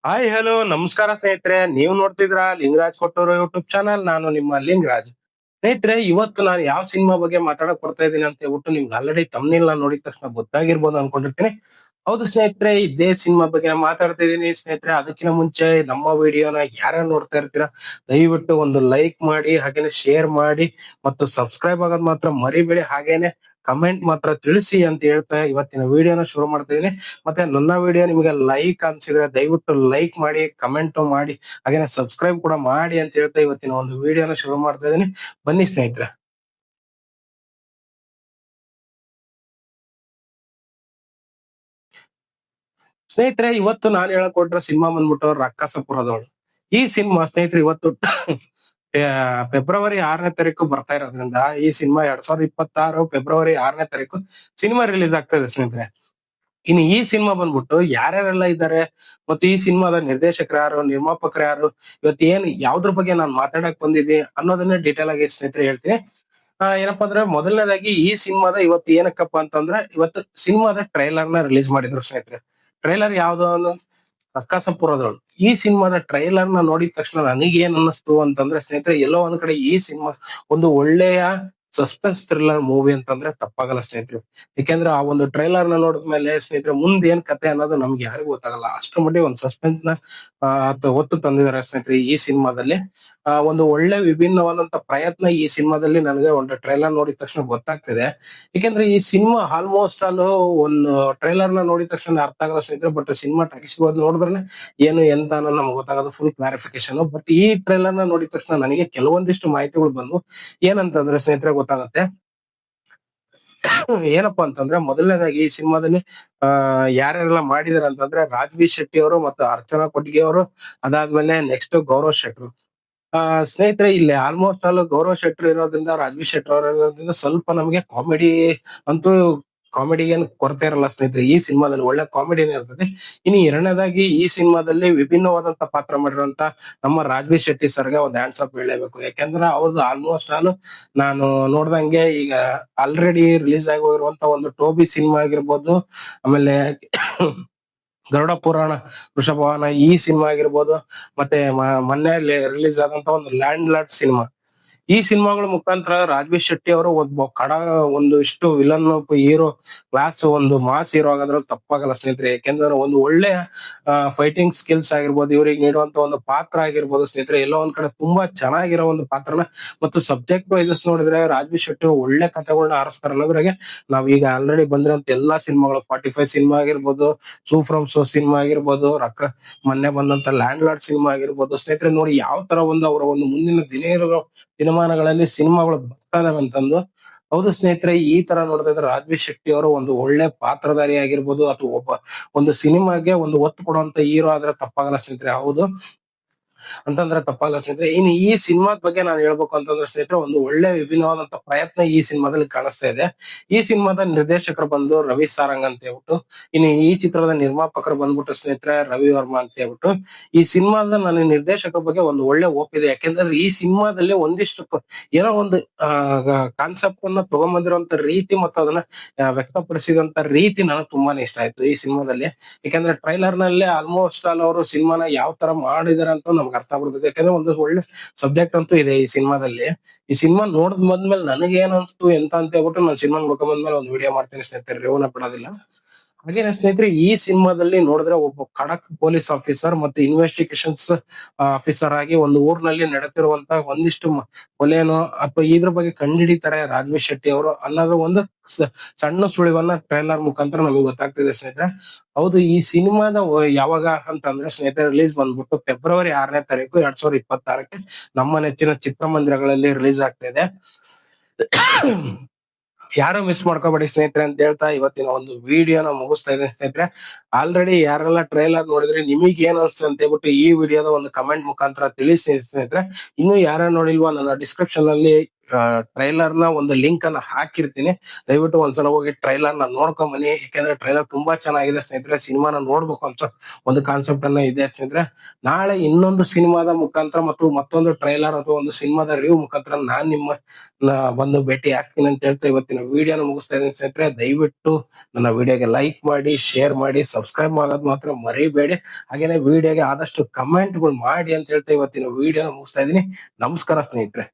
Hi hello ನಮಸ್ಕಾರ ಸ್ನೇಹಿತರೆ, ನೀವು ನೋಡ್ತಿದ್ರ ಲಿಂಗರಾಜ್ ಕೊಟ್ಟೂರು ಯೂಟ್ಯೂಬ್ ಚಾನಲ್. ನಾನು ನಿಮ್ಮ ಲಿಂಗರಾಜ್. ಸ್ನೇಹಿತರೆ, ಇವತ್ತು ನಾನು ಯಾವ ಸಿನಿಮಾ ಬಗ್ಗೆ ಮಾತಾಡಕ್ ಬರ್ತಾ ಇದ್ದೀನಿ ಅಂತ ಹೇಳ್ಬಿಟ್ಟು ನಿಮ್ಗೆ ಆಲ್ರೆಡಿ ತಮ್ನೇಲ್ ನೋಡಿದ ತಕ್ಷಣ ಗೊತ್ತಾಗಿರ್ಬೋದು ಅನ್ಕೊಂಡಿರ್ತೀನಿ. ಹೌದು ಸ್ನೇಹಿತರೆ, ಇದೇ ಸಿನಿಮಾ ಬಗ್ಗೆ ಮಾತಾಡ್ತಾ ಇದೀನಿ. ಸ್ನೇಹಿತರೆ, ಅದಕ್ಕಿಂತ ಮುಂಚೆ ನಮ್ಮ ವಿಡಿಯೋನ ಯಾರ್ಯಾರು ನೋಡ್ತಾ ಇರ್ತೀರಾ ದಯವಿಟ್ಟು ಒಂದು ಲೈಕ್ ಮಾಡಿ, ಹಾಗೇನೆ ಶೇರ್ ಮಾಡಿ ಮತ್ತು ಸಬ್ಸ್ಕ್ರೈಬ್ ಆಗೋದ್ ಮಾತ್ರ ಮರಿಬೇಡಿ. ಹಾಗೇನೆ ಕಮೆಂಟ್ ಮಾತ್ರ ತಿಳಿಸಿ ಅಂತ ಹೇಳ್ತಾ ಇವತ್ತಿನ ವಿಡಿಯೋನ ಶುರು ಮಾಡ್ತಾ ಇದೀನಿ. ಮತ್ತೆ ನನ್ನ ವಿಡಿಯೋ ನಿಮಗೆ ಲೈಕ್ ಅನ್ಸಿದ್ರೆ ದಯವಿಟ್ಟು ಲೈಕ್ ಮಾಡಿ, ಕಮೆಂಟ್ ಮಾಡಿ, ಹಾಗೇನೆ ಸಬ್ಸ್ಕ್ರೈಬ್ ಕೂಡ ಮಾಡಿ ಅಂತ ಹೇಳ್ತಾ ಇವತ್ತಿನ ಒಂದು ವಿಡಿಯೋನ ಶುರು ಮಾಡ್ತಾ ಇದೀನಿ. ಬನ್ನಿ ಸ್ನೇಹಿತರೆ. ಇವತ್ತು ನಾನು ಹೇಳಕ್ ಹೊರಟಿರೋ ಸಿನಿಮಾ ಬಂದ್ಬಿಟ್ಟು ರಕ್ಕಸಪುರದವಳು. ಈ ಸಿನಿಮಾ ಸ್ನೇಹಿತರೆ ಇವತ್ತು ಫೆಬ್ರವರಿ 6ನೇ ತಾರೀಕು ಬರ್ತಾ ಇರೋದ್ರಿಂದ ಈ ಸಿನಿಮಾ 2026 ಫೆಬ್ರವರಿ 6ನೇ ತಾರೀಕು ಸಿನಿಮಾ ರಿಲೀಸ್ ಆಗ್ತಾ ಇದೆ ಸ್ನೇಹಿತರೆ. ಇನ್ನು ಈ ಸಿನಿಮಾ ಬಂದ್ಬಿಟ್ಟು ಯಾರ್ಯಾರೆಲ್ಲ ಇದ್ದಾರೆ ಮತ್ತು ಈ ಸಿನಿಮಾದ ನಿರ್ದೇಶಕರು ಯಾರು, ನಿರ್ಮಾಪಕರು ಯಾರು, ಇವತ್ತು ಯಾವ್ದ್ರ ಬಗ್ಗೆ ನಾನು ಮಾತಾಡಕ್ ಬಂದಿದ್ದೀನಿ ಅನ್ನೋದನ್ನೇ ಡೀಟೇಲ್ ಆಗಿ ಸ್ನೇಹಿತರೆ ಹೇಳ್ತೀನಿ. ಏನಪ್ಪಾ ಅಂದ್ರೆ ಮೊದಲನೇದಾಗಿ ಈ ಸಿನಿಮಾದ ಇವತ್ತು ಏನಕ್ಕಪ್ಪ ಅಂತಂದ್ರೆ ಇವತ್ತು ಸಿನಿಮಾದ ಟ್ರೈಲರ್ ನ ರಿಲೀಸ್ ಮಾಡಿದ್ರು ಸ್ನೇಹಿತರೆ. ಟ್ರೈಲರ್ ಯಾವ್ದು ರಕ್ಕಸಪುರದವಳು. ಈ ಸಿನಿಮಾದ ಟ್ರೈಲರ್ ನ ನೋಡಿದ ತಕ್ಷಣ ನನಗೆ ಏನ್ ಅನ್ನಿಸ್ತು ಅಂತಂದ್ರೆ ಸ್ನೇಹಿತರೆ, ಎಲ್ಲೋ ಒಂದ್ ಕಡೆ ಈ ಸಿನಿಮಾ ಒಂದು ಒಳ್ಳೆಯ ಸಸ್ಪೆನ್ಸ್ ಥ್ರಿಲ್ಲರ್ ಮೂವಿ ಅಂತಂದ್ರೆ ತಪ್ಪಾಗಲ್ಲ ಸ್ನೇಹಿತರೆ. ಯಾಕೆಂದ್ರೆ ಆ ಒಂದು ಟ್ರೈಲರ್ ನ ನೋಡಿದ್ಮೇಲೆ ಸ್ನೇಹಿತರೆ ಮುಂದೆ ಏನ್ ಕತೆ ಅನ್ನೋದು ನಮ್ಗೆ ಯಾರಿಗೂ ಗೊತ್ತಾಗಲ್ಲ. ಅಷ್ಟರ ಮಟ್ಟಿಗೆ ಒಂದು ಸಸ್ಪೆನ್ಸ್ ನ ಹೊತ್ತು ತಂದಿದ್ದಾರೆ ಸ್ನೇಹಿತರೆ ಈ ಸಿನಿಮಾದಲ್ಲಿ. ಒಂದು ಒಳ್ಳೆ ವಿಭಿನ್ನವಾದಂತ ಪ್ರಯತ್ನ ಈ ಸಿನಿಮಾದಲ್ಲಿ ನನಗೆ ಒಂದು ಟ್ರೈಲರ್ ನೋಡಿದ ತಕ್ಷಣ ಗೊತ್ತಾಗ್ತಿದೆ. ಯಾಕೆಂದ್ರೆ ಈ ಸಿನಿಮಾ ಆಲ್ಮೋಸ್ಟ್ ಅಲ್ಲೂ ಒಂದು ಟ್ರೈಲರ್ ನ ನೋಡಿದ ತಕ್ಷಣ ಅರ್ಥ ಆಗಲ್ಲ ಸ್ನೇಹಿತರೆ. ಬಟ್ ಸಿನಿಮಾ ಟಾಕೀಸ್ ನೋಡಿದ್ರೆ ಏನು ಎಂತ ಅನ್ನೋದು ನಮ್ಗೆ ಗೊತ್ತಾಗೋದು ಫುಲ್ ಕ್ಲಾರಿಫಿಕೇಶನ್. ಬಟ್ ಈ ಟ್ರೈಲರ್ ನ ನೋಡಿದ ತಕ್ಷಣ ನನಗೆ ಕೆಲವೊಂದಿಷ್ಟು ಮಾಹಿತಿಗಳು ಬಂದು ಏನಂತಂದ್ರೆ ಸ್ನೇಹಿತರೆ ಗೊತ್ತಾಗುತ್ತೆ. ಏನಪ್ಪಾ ಅಂತಂದ್ರೆ ಮೊದಲನೇದಾಗಿ ಈ ಸಿನಿಮಾದಲ್ಲಿ ಯಾರ್ಯಾರೆಲ್ಲ ಮಾಡಿದಾರೆ ಅಂತಂದ್ರೆ ರಾಜ್ವಿ ಶೆಟ್ಟಿ ಅವರು ಮತ್ತು ಅರ್ಚನಾ ಕೊಟ್ಟಿಗೆ ಅವರು, ಅದಾದ್ಮೇಲೆ ನೆಕ್ಸ್ಟ್ ಗೌರವ್ ಶೆಟ್ರು. ಸ್ನೇಹಿತರೆ, ಇಲ್ಲಿ ಆಲ್ಮೋಸ್ಟ್ ಆಲ್ ಗೌರವ್ ಶೆಟ್ರು ಇರೋದ್ರಿಂದ, ರಾಜ್ವಿ ಶೆಟ್ಟಿ ಅವರು ಇರೋದ್ರಿಂದ ಸ್ವಲ್ಪ ನಮಗೆ ಕಾಮಿಡಿ ಅಂತೂ ಕಾಮಿಡಿಗೆ ಕೊರತೆ ಇರಲ್ಲ ಸ್ನೇಹಿತರೆ. ಈ ಸಿನಿಮಾದಲ್ಲಿ ಒಳ್ಳೆ ಕಾಮಿಡಿನೇ ಇರ್ತದೆ. ಇನ್ನು ಎರಡನೇದಾಗಿ ಈ ಸಿನಿಮಾದಲ್ಲಿ ವಿಭಿನ್ನವಾದಂತ ಪಾತ್ರ ಮಾಡಿರುವಂತ ನಮ್ಮ ರಾಜ್ವಿ ಶೆಟ್ಟಿ ಸರ್ಗೆ ಒಂದು ಹ್ಯಾಂಡ್ಸ್ ಅಪ್ ಹೇಳಲೇಬೇಕು. ಯಾಕೆಂದ್ರೆ ಅವ್ರದ್ದು ಆಲ್ಮೋಸ್ಟ್ ಆಲ್ ನಾನು ನೋಡ್ದಂಗೆ ಈಗ ಆಲ್ರೆಡಿ ರಿಲೀಸ್ ಆಗಿ ಹೋಗಿರುವಂತ ಒಂದು ಟೋಬಿ ಸಿನಿಮಾ ಆಗಿರ್ಬೋದು, ಆಮೇಲೆ ಗರುಡ ಪುರಾಣ ವೃಷಭವಾಹನ ಈ ಸಿನಿಮಾ ಆಗಿರ್ಬೋದು, ಮತ್ತೆ ಮೊನ್ನೆ ರಿಲೀಸ್ ಆದಂತ ಒಂದು ಲ್ಯಾಂಡ್ ಲಾರ್ಡ್ ಸಿನಿಮಾ. ಈ ಸಿನಿಮಾಗಳ ಮುಖಾಂತರ ರಾಜ್ವಿ ಶೆಟ್ಟಿ ಅವರು ಒಂದು ಇಷ್ಟು ವಿಲನ್ ಹೀರೋ ಕ್ಲಾಸ್ ಒಂದು ಮಾಸ್ ಹೀರೋ ಆಗೋದ್ರಲ್ಲಿ ತಪ್ಪಾಗಲ್ಲ ಸ್ನೇಹಿತರೆ. ಯಾಕೆಂದ್ರೆ ಒಂದು ಒಳ್ಳೆಯ ಫೈಟಿಂಗ್ ಸ್ಕಿಲ್ಸ್ ಆಗಿರ್ಬೋದು, ಇವ್ರಿಗೆ ನೀಡುವಂತ ಒಂದು ಪಾತ್ರ ಆಗಿರ್ಬೋದು ಸ್ನೇಹಿತರೆ, ಎಲ್ಲೋ ಒಂದ್ ಕಡೆ ತುಂಬಾ ಚೆನ್ನಾಗಿರೋ ಒಂದು ಪಾತ್ರನ ಮತ್ತು ಸಬ್ಜೆಕ್ಟ್ ವೈಸಸ್ ನೋಡಿದ್ರೆ ರಾಜ್ವಿ ಶೆಟ್ಟಿ ಒಳ್ಳೆ ಕಥೆಗಳನ್ನ ಆರಿಸ್ತಾರೆ ಅನ್ನೋದ್ರಾಗೆ ನಾವ್ ಈಗ ಆಲ್ರೆಡಿ ಬಂದಿರೋಂತ ಎಲ್ಲಾ ಸಿನಿಮಾಗಳು 45 ಸಿನಿಮಾ ಆಗಿರ್ಬೋದು, ಸೂ ಫ್ರಮ್ ಸೋ ಸಿನಿಮಾ ಆಗಿರ್ಬೋದು, ಮೊನ್ನೆ ಬಂದಂತ ಲ್ಯಾಂಡ್ ಲಾರ್ಡ್ ಸಿನಿಮಾ ಆಗಿರ್ಬೋದು ಸ್ನೇಹಿತರೆ, ನೋಡಿ ಯಾವ ತರ ಒಂದು ಅವರ ಒಂದು ಮುಂದಿನ ದಿನಮಾನಗಳಲ್ಲಿ ಸಿನಿಮಾಗಳು ಬರ್ತಾ ಇದಾವೆ ಅಂತಂದು. ಹೌದು ಸ್ನೇಹಿತರೆ, ಈ ತರ ನೋಡ್ತಾ ಇದ್ರೆ ರಾಜ್ವಿ ಶೆಟ್ಟಿ ಅವರು ಒಂದು ಒಳ್ಳೆ ಪಾತ್ರಧಾರಿ ಆಗಿರ್ಬೋದು ಅಥವಾ ಒಂದು ಸಿನಿಮಾಗೆ ಒಂದು ಒತ್ತು ಕೊಡುವಂತ ಹೀರೋ ಆದ್ರೆ ತಪ್ಪಾಗಲ್ಲ ಸ್ನೇಹಿತರೆ. ಹೌದು ಅಂತಂದ್ರೆ ತಪ್ಪಾಗಲ್ಲ ಸ್ನೇಹಿತರೆ. ಇನ್ನು ಈ ಸಿನಿಮಾದ ಬಗ್ಗೆ ನಾನು ಹೇಳ್ಬೇಕು ಅಂತಂದ್ರೆ ಸ್ನೇಹಿತರೆ, ಒಂದು ಒಳ್ಳೆ ವಿಭಿನ್ನವಾದಂತ ಪ್ರಯತ್ನ ಈ ಸಿನಿಮಾದಲ್ಲಿ ಕಾಣಿಸ್ತಾ ಇದೆ. ಈ ಸಿನಿಮಾದ ನಿರ್ದೇಶಕರು ಬಂದು ರವಿ ಸಾರಂಗ್ ಅಂತ ಹೇಳ್ಬಿಟ್ಟು, ಇನ್ನು ಈ ಚಿತ್ರದ ನಿರ್ಮಾಪಕರು ಬಂದ್ಬಿಟ್ಟು ಸ್ನೇಹಿತರೆ ರವಿ ವರ್ಮಾ ಅಂತ ಹೇಳ್ಬಿಟ್ಟು. ಈ ಸಿನಿಮಾದ ನನ್ನ ನಿರ್ದೇಶಕರ ಬಗ್ಗೆ ಒಂದು ಒಳ್ಳೆ ಒಪ್ಪಿದೆ. ಯಾಕೆಂದ್ರೆ ಈ ಸಿನಿಮಾದಲ್ಲಿ ಒಂದಿಷ್ಟು ಏನೋ ಒಂದು ಕಾನ್ಸೆಪ್ಟ್ ಅನ್ನ ತಗೊಂಬಂದಿರುವಂತ ರೀತಿ ಮತ್ತು ಅದನ್ನ ವ್ಯಕ್ತಪಡಿಸಿದಂತ ರೀತಿ ನನಗೆ ತುಂಬಾನೇ ಇಷ್ಟ ಆಯ್ತು ಈ ಸಿನಿಮಾದಲ್ಲಿ. ಯಾಕಂದ್ರೆ ಟ್ರೈಲರ್ ನಲ್ಲೇ ಆಲ್ಮೋಸ್ಟ್ ಆಲ್ ಅವರು ಸಿನಿಮಾನ ಯಾವ ತರ ಮಾಡಿದಾರೆ ಅಂತ ನಮ್ಗೆ ಅರ್ಥ ಆಗ್ಬಿಡ್ತದೆ. ಯಾಕಂದ್ರೆ ಒಂದು ಒಳ್ಳೆ ಸಬ್ಜೆಕ್ಟ್ ಅಂತೂ ಇದೆ ಈ ಸಿನಿಮಾದಲ್ಲಿ. ಈ ಸಿನಿಮಾ ನೋಡಿದ್ ಬಂದ್ಮೇಲೆ ನನಗೆ ಏನ್ ಅನ್ಸ್ತು ಎಂತ ಅಂತ ಹೇಳ್ಬಿಟ್ಟು ನಾನು ಸಿನಿಮಾ ನೋಡ್ಕೊಂಡ್ ಬಂದ್ಮೇಲೆ ಒಂದು ವಿಡಿಯೋ ಮಾಡ್ತೀನಿ ಸ್ನೇಹಿತರೆ, ರೇವನ್ನ ಬಿಡೋದಿಲ್ಲ. ಹಾಗೇನೆ ಸ್ನೇಹಿತರೆ, ಈ ಸಿನಿಮಾದಲ್ಲಿ ನೋಡಿದ್ರೆ ಒಬ್ಬ ಖಡಕ್ ಪೊಲೀಸ್ ಆಫೀಸರ್ ಮತ್ತು ಇನ್ವೆಸ್ಟಿಗೇಷನ್ಸ್ ಆಫೀಸರ್ ಆಗಿ ಒಂದು ಊರಿನಲ್ಲಿ ನಡೆತಿರುವಂತ ಒಂದಿಷ್ಟು ಕೊಲೆನೋ ಅಥವಾ ಇದ್ರ ಬಗ್ಗೆ ಕಂಡುಹಿಡಿತಾರೆ ರಾಜ್ವಿ ಶೆಟ್ಟಿ ಅವರು ಅನ್ನೋದು ಒಂದು ಸಣ್ಣ ಸುಳಿವನ್ನ ಟ್ರೈಲರ್ ಮುಖಾಂತರ ನಮಗೆ ಗೊತ್ತಾಗ್ತಿದೆ ಸ್ನೇಹಿತರೆ. ಹೌದು, ಈ ಸಿನಿಮಾದ ಯಾವಾಗ ಅಂತಂದ್ರೆ ಸ್ನೇಹಿತರೆ ರಿಲೀಸ್ ಬಂದ್ಬಿಟ್ಟು ಫೆಬ್ರವರಿ 6ನೇ ತಾರೀಕು 2026ಕ್ಕೆ ನಮ್ಮ ನೆಚ್ಚಿನ ಚಿತ್ರಮಂದಿರಗಳಲ್ಲಿ ರಿಲೀಸ್ ಆಗ್ತಾ ಇದೆ. ಯಾರು ಮಿಸ್ ಮಾಡ್ಕೋಬೇಡಿ ಸ್ನೇಹಿತರೆ ಅಂತ ಹೇಳ್ತಾ ಇವತ್ತಿನ ಒಂದು ವಿಡಿಯೋನ ಮುಗಿಸ್ತಾ ಇದ್ದೀನಿ ಸ್ನೇಹಿತರೆ. ಆಲ್ರೆಡಿ ಯಾರೆಲ್ಲ ಟ್ರೈಲರ್ ನೋಡಿದ್ರೆ ನಿಮಗೆ ಏನ್ ಅನ್ಸುತ್ತೆ ಅಂತ ಹೇಳ್ಬಿಟ್ಟು ಈ ವಿಡಿಯೋದ ಒಂದು ಕಮೆಂಟ್ ಮುಖಾಂತರ ತಿಳಿಸಿ ಸ್ನೇಹಿತರೆ. ಇನ್ನು ಯಾರು ನೋಡಿಲ್ವಾ, ನನ್ನ ಡಿಸ್ಕ್ರಿಪ್ಷನ್ ಅಲ್ಲಿ ಟ್ರೈಲರ್ ನ ಒಂದು ಲಿಂಕ್ ಅನ್ನ ಹಾಕಿರ್ತೀನಿ. ದಯವಿಟ್ಟು ಒಂದ್ಸಲ ಹೋಗಿ ಟ್ರೈಲರ್ ನ ನೋಡ್ಕೊಂಡ್ ಬನ್ನಿ. ಯಾಕಂದ್ರೆ ಟ್ರೈಲರ್ ತುಂಬಾ ಚೆನ್ನಾಗಿದೆ ಸ್ನೇಹಿತರೆ. ಸಿನಿಮಾನ ನೋಡ್ಬೇಕು ಅಂತ ಒಂದು ಕಾನ್ಸೆಪ್ಟ್ ಅನ್ನ ಇದೆ ಸ್ನೇಹಿತರೆ. ನಾಳೆ ಇನ್ನೊಂದು ಸಿನಿಮಾದ ಮುಖಾಂತರ ಮತ್ತು ಮತ್ತೊಂದು ಟ್ರೈಲರ್ ಅಥವಾ ಒಂದು ಸಿನಿಮಾದ ರಿವ್ಯೂ ಮುಖಾಂತರ ನಾನ್ ನಿಮ್ಮ ಬಂದು ಭೇಟಿ ಆಗ್ತೀನಿ ಅಂತ ಹೇಳ್ತಾ ಇವತ್ತಿನ ವಿಡಿಯೋನ ಮುಗಿಸ್ತಾ ಇದ್ದೀನಿ ಸ್ನೇಹಿತರೆ. ದಯವಿಟ್ಟು ನನ್ನ ವಿಡಿಯೋಗೆ ಲೈಕ್ ಮಾಡಿ, ಶೇರ್ ಮಾಡಿ, ಸಬ್ಸ್ಕ್ರೈಬ್ ಮಾಡೋದ್ ಮಾತ್ರ ಮರಿಬೇಡಿ. ಹಾಗೇನೆ ವಿಡಿಯೋಗೆ ಆದಷ್ಟು ಕಮೆಂಟ್ ಗಳು ಮಾಡಿ ಅಂತ ಹೇಳ್ತಾ ಇವತ್ತಿನ ವಿಡಿಯೋನ ಮುಗಿಸ್ತಾ ಇದ್ದೀನಿ. ನಮಸ್ಕಾರ ಸ್ನೇಹಿತರೆ.